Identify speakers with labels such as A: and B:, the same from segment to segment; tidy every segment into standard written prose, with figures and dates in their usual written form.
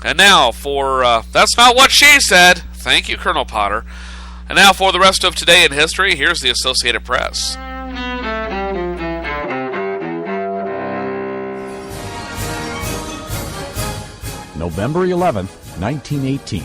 A: And now for That's Not What She Said. Thank you, Colonel Potter. And now for the rest of Today in History, here's the Associated Press.
B: November 11th, 1918.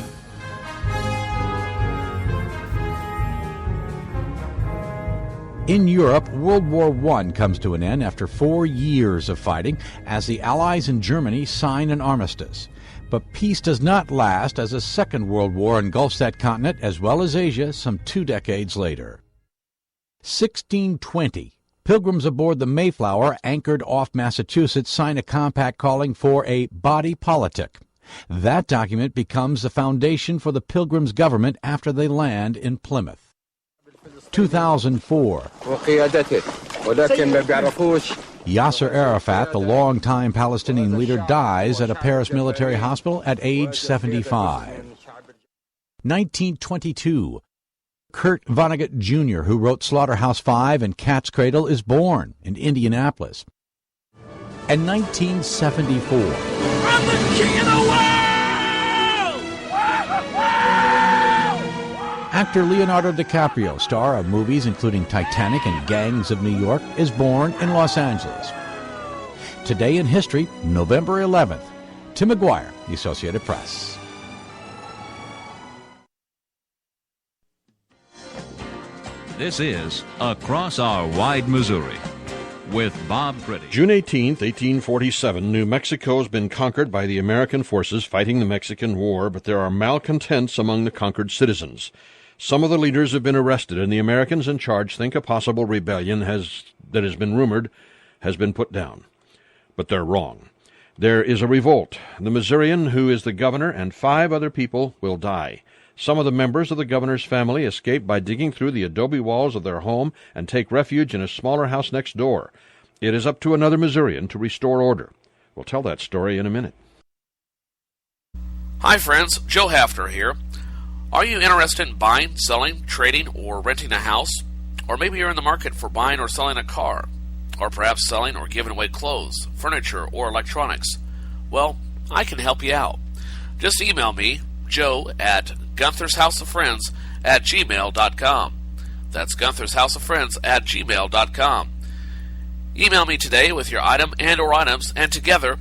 B: In Europe, World War I comes to an end after 4 years of fighting as the Allies in Germany sign an armistice. But peace does not last as a Second World War engulfs that continent as well as Asia some 2 decades later. 1620. Pilgrims aboard the Mayflower, anchored off Massachusetts, sign a compact calling for a body politic. That document becomes the foundation for the Pilgrims' government after they land in Plymouth. 2004. Yasser Arafat, the longtime Palestinian leader, dies at a Paris military hospital at age 75. 1922. Kurt Vonnegut Jr., who wrote Slaughterhouse-Five and Cat's Cradle, is born in Indianapolis. And 1974.
C: I'm the king of the world!
B: Actor Leonardo DiCaprio, star of movies including Titanic and Gangs of New York, is born in Los Angeles. Today in History, November 11th. Tim McGuire, The Associated Press.
D: This is Across Our Wide Missouri with Bob Priddy.
E: June 18th, 1847, New Mexico has been conquered by the American forces fighting the Mexican War, but there are malcontents among the conquered citizens. Some of the leaders have been arrested, and the Americans in charge think a possible rebellion that has been rumored has been put down. But they're wrong. There is a revolt. The Missourian, who is the governor, and 5 other people will die. Some of the members of the governor's family escape by digging through the adobe walls of their home and take refuge in a smaller house next door. It is up to another Missourian to restore order. We'll tell that story in a minute.
A: Hi friends, Joe Hafner here. Are you interested in buying, selling, trading, or renting a house? Or maybe you're in the market for buying or selling a car, or perhaps selling or giving away clothes, furniture, or electronics. Well, I can help you out. Just email me, Joe, at Gunther'sHouseOfFriends@gmail.com. That's Gunther'sHouseOfFriends@gmail.com. Email me today with your item and or items, and together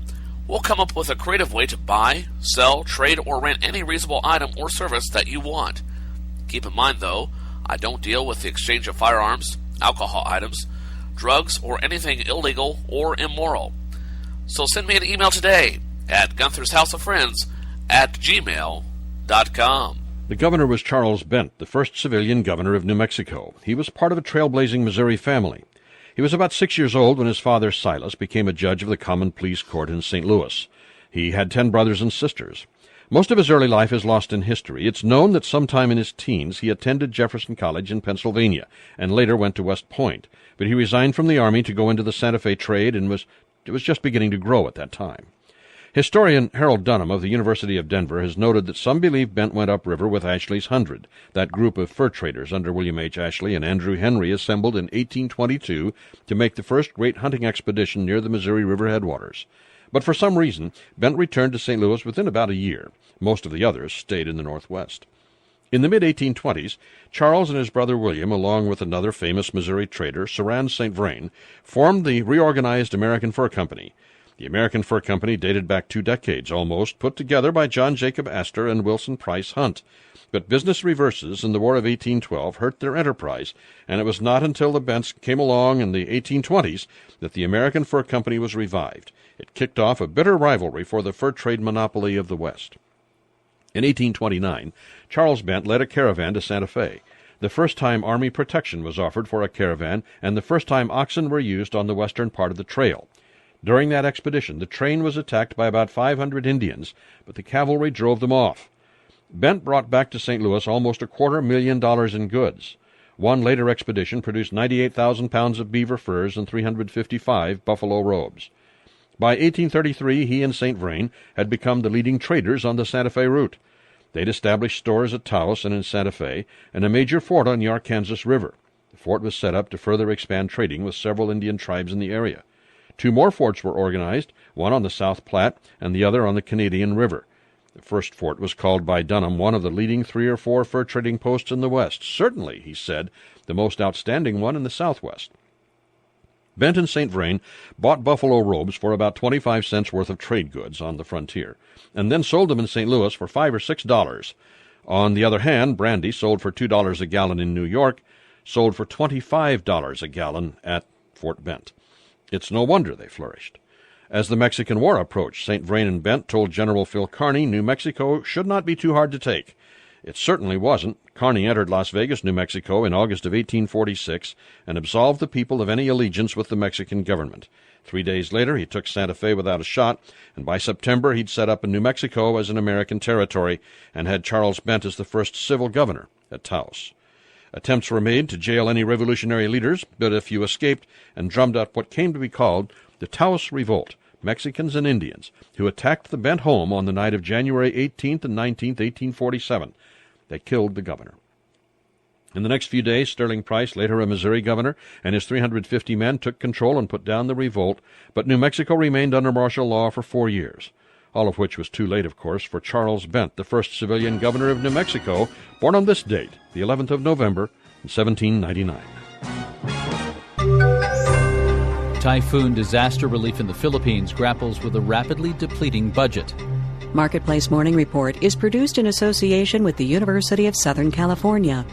A: we'll come up with a creative way to buy, sell, trade, or rent any reasonable item or service that you want. Keep in mind, though, I don't deal with the exchange of firearms, alcohol items, drugs, or anything illegal or immoral. So send me an email today at Gunther'sHouseOfFriends@gmail.com.
E: The governor was Charles Bent, the first civilian governor of New Mexico. He was part of a trailblazing Missouri family. He was about 6 years old when his father, Silas, became a judge of the Common Pleas Court in St. Louis. He had 10 brothers and sisters. Most of his early life is lost in history. It's known that sometime in his teens he attended Jefferson College in Pennsylvania and later went to West Point, but he resigned from the Army to go into the Santa Fe trade and it was just beginning to grow at that time. Historian Harold Dunham of the University of Denver has noted that some believe Bent went upriver with Ashley's 100, that group of fur traders under William H. Ashley and Andrew Henry assembled in 1822 to make the first great hunting expedition near the Missouri River headwaters. But for some reason, Bent returned to St. Louis within about a year. Most of the others stayed in the Northwest. In the mid-1820s, Charles and his brother William, along with another famous Missouri trader, Saran St. Vrain, formed the reorganized American Fur Company. The American Fur Company dated back 2 decades almost, put together by John Jacob Astor and Wilson Price Hunt. But business reverses in the War of 1812 hurt their enterprise, and it was not until the Bents came along in the 1820s that the American Fur Company was revived. It kicked off a bitter rivalry for the fur trade monopoly of the West. In 1829, Charles Bent led a caravan to Santa Fe. The first time Army protection was offered for a caravan, and the first time oxen were used on the western part of the trail. During that expedition, the train was attacked by about 500 Indians, but the cavalry drove them off. Bent brought back to St. Louis almost $250,000 in goods. One later expedition produced 98,000 pounds of beaver furs and 355 buffalo robes. By 1833, he and St. Vrain had become the leading traders on the Santa Fe route. They'd established stores at Taos and in Santa Fe, and a major fort on the Arkansas River. The fort was set up to further expand trading with several Indian tribes in the area. 2 more forts were organized, one on the South Platte and the other on the Canadian River. The first fort was called by Dunham one of the leading 3 or 4 fur trading posts in the West. Certainly, he said, the most outstanding one in the Southwest. Bent and St. Vrain bought buffalo robes for about 25 cents worth of trade goods on the frontier, and then sold them in St. Louis for $5 or $6. On the other hand, brandy, sold for $2 a gallon in New York, sold for $25 a gallon at Fort Bent. It's no wonder they flourished. As the Mexican War approached, St. Vrain and Bent told General Phil Kearny New Mexico should not be too hard to take. It certainly wasn't. Kearny entered Las Vegas, New Mexico in August of 1846 and absolved the people of any allegiance with the Mexican government. 3 days later, he took Santa Fe without a shot, and by September he'd set up in New Mexico as an American territory and had Charles Bent as the first civil governor at Taos. Attempts were made to jail any revolutionary leaders, but a few escaped and drummed up what came to be called the Taos Revolt, Mexicans and Indians, who attacked the Bent home on the night of January 18th and 19th, 1847. They killed the governor. In the next few days, Sterling Price, later a Missouri governor, and his 350 men took control and put down the revolt, but New Mexico remained under martial law for 4 years, all of which was too late, of course, for Charles Bent, the first civilian governor of New Mexico, born on this date, the 11th of November, in 1799.
F: Typhoon disaster relief in the Philippines grapples with a rapidly depleting budget.
G: Marketplace Morning Report is produced in association with the University of Southern California.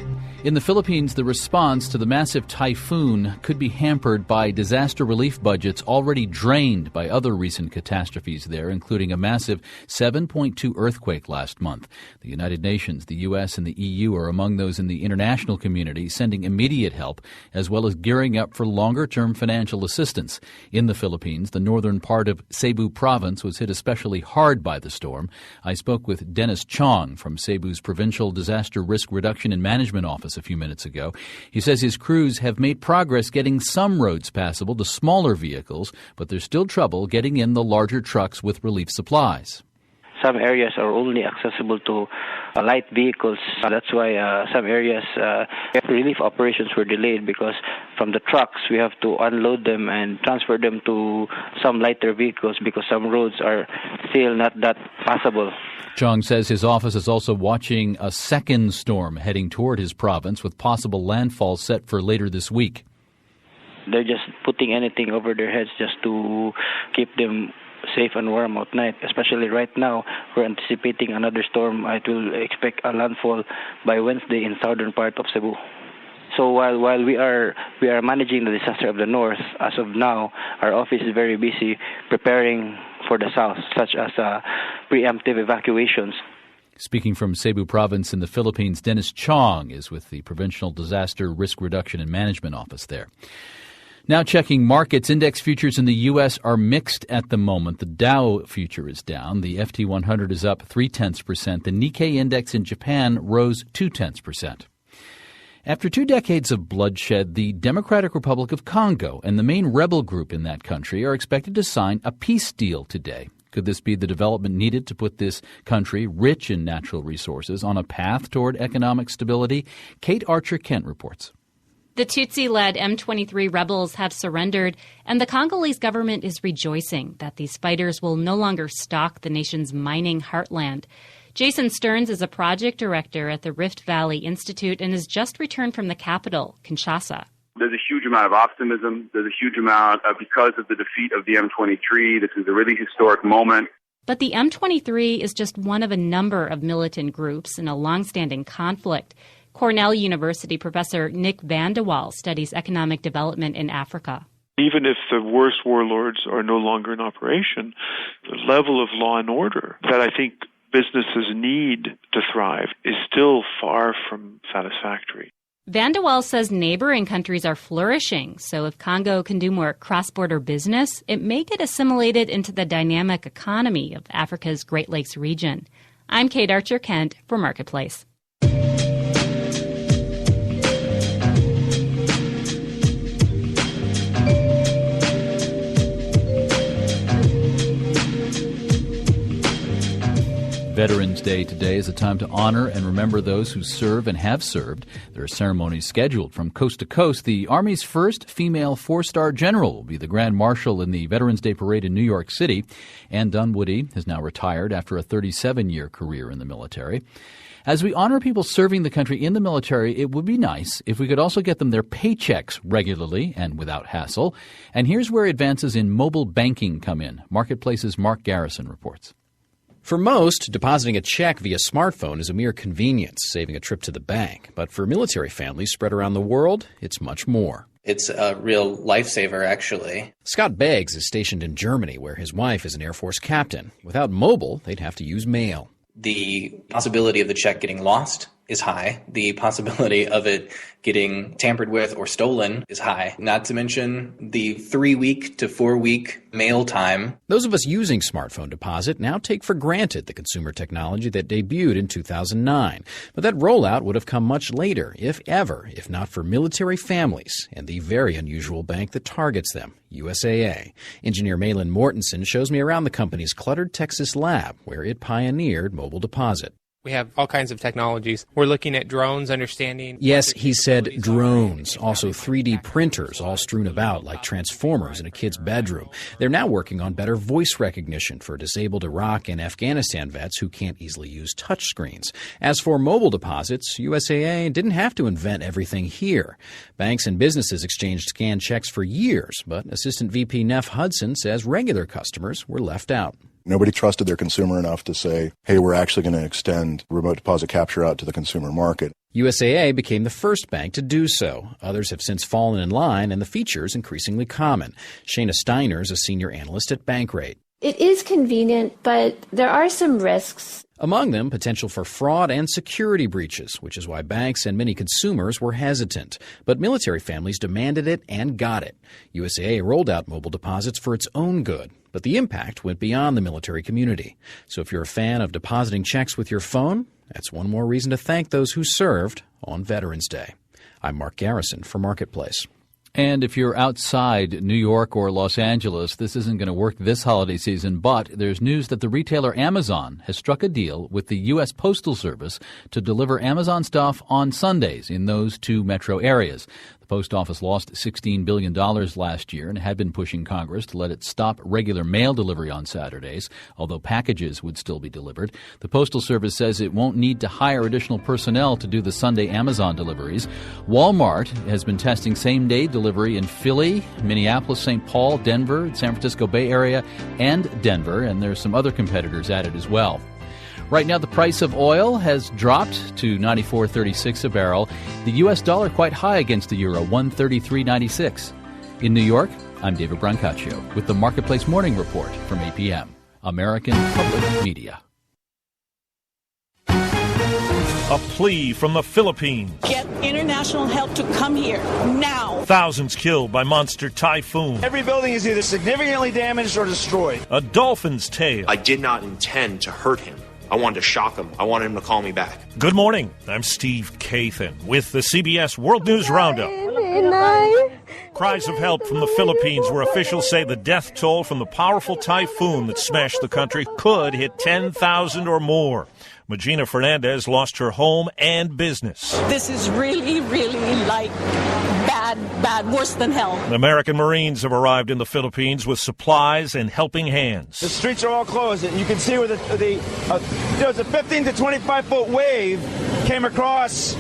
F: In the Philippines, the response to the massive typhoon could be hampered by disaster relief budgets already drained by other recent catastrophes there, including a massive 7.2 earthquake last month. The United Nations, the U.S., and the EU are among those in the international community sending immediate help, as well as gearing up for longer-term financial assistance. In the Philippines, the northern part of Cebu province was hit especially hard by the storm. I spoke with Dennis Chong from Cebu's Provincial Disaster Risk Reduction and Management Office a few minutes ago. He says his crews have made progress getting some roads passable to smaller vehicles, but there's still trouble getting in the larger trucks with relief supplies.
H: Some areas are only accessible to light vehicles. That's why some areas relief operations were delayed, because from the trucks we have to unload them and transfer them to some lighter vehicles because some roads are still not that passable.
F: Chong says his office is also watching a second storm heading toward his province with possible landfall set for later this week.
H: They're just putting anything over their heads just to keep them safe and warm at night. Especially right now, we're anticipating another storm. I will expect a landfall by Wednesday in southern part of Cebu. So while we are managing the disaster of the north, as of now, our office is very busy preparing for the south, such as preemptive evacuations.
F: Speaking from Cebu province in the Philippines, Dennis Chong is with the Provincial Disaster Risk Reduction and Management Office there. Now checking markets, index futures in the U.S. are mixed at the moment. The Dow future is down. The FT 100 is up 0.3%. The Nikkei index in Japan rose 0.2%. After 2 decades of bloodshed, the Democratic Republic of Congo and the main rebel group in that country are expected to sign a peace deal today. Could this be the development needed to put this country, rich in natural resources, on a path toward economic stability? Kate Archer-Kent reports.
I: The Tutsi-led M23 rebels have surrendered, and the Congolese government is rejoicing that these fighters will no longer stalk the nation's mining heartland. Jason Stearns is a project director at the Rift Valley Institute and has just returned from the capital, Kinshasa.
J: There's a huge amount of optimism. There's a huge amount because of the defeat of the M23. This is a really historic moment.
I: But the M23 is just one of a number of militant groups in a long-standing conflict. Cornell University professor Nick Van de Waal studies economic development in Africa.
K: Even if the worst warlords are no longer in operation, the level of law and order that I think businesses need to thrive is still far from satisfactory.
I: Van de Waal says neighboring countries are flourishing, so if Congo can do more cross-border business, it may get assimilated into the dynamic economy of Africa's Great Lakes region. I'm Kate Archer-Kent for Marketplace.
F: Veterans Day today is a time to honor and remember those who serve and have served. There are ceremonies scheduled from coast to coast. The Army's first female four-star general will be the Grand Marshal in the Veterans Day Parade in New York City. Ann Dunwoody has now retired after a 37-year career in the military. As we honor people serving the country in the military, it would be nice if we could also get them their paychecks regularly and without hassle. And here's where advances in mobile banking come in. Marketplace's Mark Garrison reports.
L: For most, depositing a check via smartphone is a mere convenience, saving a trip to the bank. But for military families spread around the world, it's much more.
M: It's a real lifesaver, actually.
L: Scott Beggs is stationed in Germany, where his wife is an Air Force captain. Without mobile, they'd have to use mail.
M: The possibility of the check getting lost is high. The possibility of it getting tampered with or stolen is high. Not to mention the 3-week to 4-week mail time.
L: Those of us using smartphone deposit now take for granted the consumer technology that debuted in 2009. But that rollout would have come much later, if ever, if not for military families and the very unusual bank that targets them, USAA. Engineer Malin Mortensen shows me around the company's cluttered Texas lab, where it pioneered mobile deposit.
N: We have all kinds of technologies. We're looking at drones, understanding...
L: Yes, he said drones, also 3D printers all strewn about like transformers in a kid's bedroom. They're now working on better voice recognition for disabled Iraq and Afghanistan vets who can't easily use touchscreens. As for mobile deposits, USAA didn't have to invent everything here. Banks and businesses exchanged scanned checks for years, but Assistant VP Neff Hudson says regular customers were left out.
O: Nobody trusted their consumer enough to say, hey, we're actually going to extend remote deposit capture out to the consumer market.
L: USAA became the first bank to do so. Others have since fallen in line, and the feature is increasingly common. Shayna Steiner is a senior analyst at Bankrate.
P: It is convenient, but there are some risks.
L: Among them, potential for fraud and security breaches, which is why banks and many consumers were hesitant. But military families demanded it and got it. USAA rolled out mobile deposits for its own good, but the impact went beyond the military community. So if you're a fan of depositing checks with your phone, that's one more reason to thank those who served on Veterans Day. I'm Mark Garrison for Marketplace.
F: And if you're outside New York or Los Angeles, this isn't going to work this holiday season, but there's news that the retailer Amazon has struck a deal with the U.S. Postal Service to deliver Amazon stuff on Sundays in those two metro areas. The post office lost $16 billion last year and had been pushing Congress to let it stop regular mail delivery on Saturdays, although packages would still be delivered. The Postal Service says it won't need to hire additional personnel to do the Sunday Amazon deliveries. Walmart has been testing same-day delivery in Philly, Minneapolis, St. Paul, Denver, San Francisco Bay Area, and Denver, and there's some other competitors at it as well. Right now, the price of oil has dropped to $94.36 a barrel. The U.S. dollar quite high against the euro, $133.96. In New York, I'm David Brancaccio with the Marketplace Morning Report from APM, American Public Media.
C: A plea from the Philippines.
Q: Get international help to come here now.
C: Thousands killed by monster typhoon.
R: Every building is either significantly damaged or destroyed.
C: A dolphin's tale.
S: I did not intend to hurt him. I wanted to shock him. I wanted him to call me back.
C: Good morning. I'm Steve Kathan with the CBS World News Roundup. Cries of help from the Philippines, where officials say the death toll from the powerful typhoon that smashed the country could hit 10,000 or more. Magina Fernandez lost her home and business.
Q: This is really, really like bad, worse than hell.
C: American Marines have arrived in the Philippines with supplies and helping hands.
R: The streets are all closed. You can see where there was a 15 to 25 foot wave came across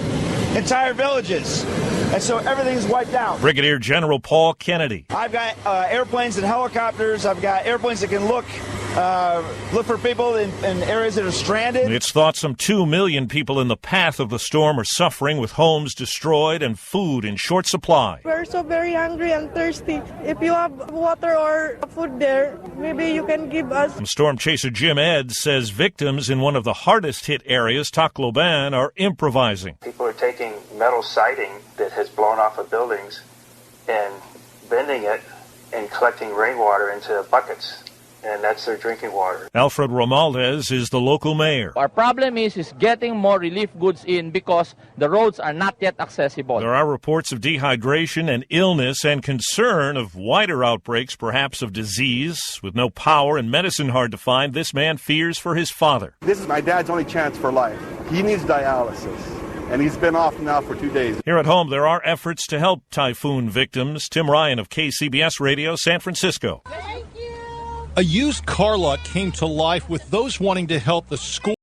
R: entire villages. And so everything's wiped out.
C: Brigadier General Paul Kennedy.
R: I've got airplanes and helicopters. I've got airplanes that can look for people in areas that are stranded.
C: It's thought some 2 million people in the path of the storm are suffering, with homes destroyed and food in short supply.
T: We're so very hungry and thirsty. If you have water or food there, maybe you can give us.
C: Storm chaser Jim Eds says victims in one of the hardest hit areas, Tacloban, are improvising.
U: People are taking metal siding that has blown off of buildings and bending it and collecting rainwater into buckets and that's their drinking water.
C: Alfred Romualdez is the local mayor.
B: Our problem is getting more relief goods in because the roads are not yet accessible.
C: There are reports of dehydration and illness and concern of wider outbreaks, perhaps of disease. With no power and medicine hard to find, this man fears for his father.
V: This is my dad's only chance for life. He needs dialysis, and he's been off now for 2 days.
C: Here at home, there are efforts to help typhoon victims. Tim Ryan of KCBS Radio, San Francisco.
W: A used car lot came to life with those wanting to help the school.